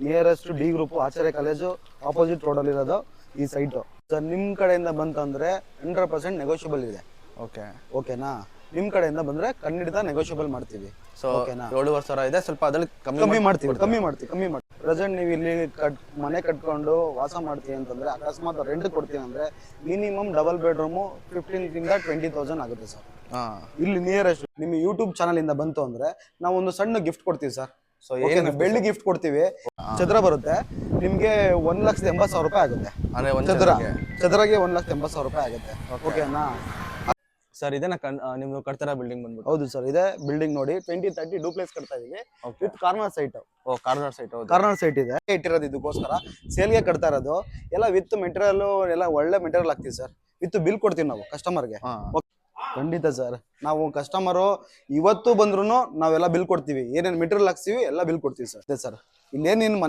Nearest D group ಆಚಾರ್ಯ college opposite ರೋಡಲ್ಲಿ ಇರೋದು ಈ ಸೈಟು. ಸರ್ ನಿಮ್ಮ ಕಡೆಯಿಂದ ಬಂತಂದ್ರೆ 100% ನೆಗೋಷಿಯಬಲ್ ಇದೆ. ಓಕೆನಾ? ನಿಮ್ಮ ಕಡೆಯಿಂದ ಬಂದ್ರೆ ಖಂಡಿತ ನೆಗೋಷಿಯಬಲ್ ಮಾಡ್ತೀವಿ. ಸೊ ಓಕೆನಾ? 7,500 ಇದೆ, ಸ್ವಲ್ಪ ಅದ್ರಲ್ಲಿ ಕಮ್ಮಿ ಮಾಡ್ತೀವಿ. ಪ್ರೆಸೆಂಟ್ ನೀವು ಇಲ್ಲಿ ಮನೆ ಕಟ್ಕೊಂಡು ವಾಸ ಮಾಡ್ತೀವಿ ಅಂತಂದ್ರೆ, ಅಕಸ್ಮಾತ್ ರೆಂಟ್ ಕೊಡ್ತೀವಿ ಅಂದ್ರೆ ಮಿನಿಮಮ್ ಡಬಲ್ ಬೆಡ್ರೂಮು 15,000 to 20,000 ಆಗುತ್ತೆ ಸರ್. ಇಲ್ಲಿ ನಿಯರೆಸ್ಟ್ ನಿಮ್ಮ ಯೂಟ್ಯೂಬ್ ಚಾನಲ್ ಇಂದ ಬಂತು ಅಂದ್ರೆ ನಾವು ಒಂದು ಸಣ್ಣ ಗಿಫ್ಟ್ ಕೊಡ್ತೀವಿ ಸರ್. ಸೊ ಬೆಳ್ಳಿ ಗಿಫ್ಟ್ ಕೊಡ್ತೀವಿ. ಚದರ ಬರುತ್ತೆ ನಿಮ್ಗೆ 1,80,000 ರೂಪಾಯಿ ಆಗುತ್ತೆ. ಅಂದ್ರೆ ಚದರಗೆ 1,80,000 ರೂಪಾಯಿ ಆಗುತ್ತೆ. ಓಕೆನಾ ಸರ್? ಇದೇನಾ ನೀವು ಕಟ್ತಾರ ಬಿಲ್ಡಿಂಗ್ ಬಂದ್ಬಿಟ್ಟು? ಹೌದು ಸರ್, ಇದೆ ಬಿಲ್ಡಿಂಗ್ ನೋಡಿ 20-30 ಡೂಪ್ಲೆಕ್ಸ್ ಕಟ್ತಾ ಇದೀವಿ with corner site. Corner site ಇದೆ ಇಟ್ಟಿರೋದು. ಇದಕ್ಕೋಸ್ಕರ ಸೇಲ್ಗೆ ಕಟ್ತಾ ಇರೋದು. ಎಲ್ಲ ವಿತ್ ಮೆಟೀರಿಯಲ್, ಎಲ್ಲ ಒಳ್ಳೆ ಮೆಟೀರಿಯಲ್ ಹಾಕ್ತಿವಿ ಸರ್. ವಿತ್ ಬಿಲ್ ಕೊಡ್ತೀವಿ ನಾವು ಕಸ್ಟಮರ್ಗೆ. ಖಂಡಿತ ಸರ್, ನಾವು ಕಸ್ಟಮರು ಇವತ್ತು ಬಂದ್ರು ನಾವೆಲ್ಲ ಬಿಲ್ ಕೊಡ್ತೀವಿ. ಏನೇನು ಮೆಟೀರಿಯಲ್ ಹಾಕ್ತೀವಿ ಎಲ್ಲ ಬಿಲ್ ಕೊಡ್ತೀವಿ ಸರ್. ಇನ್ನೇನು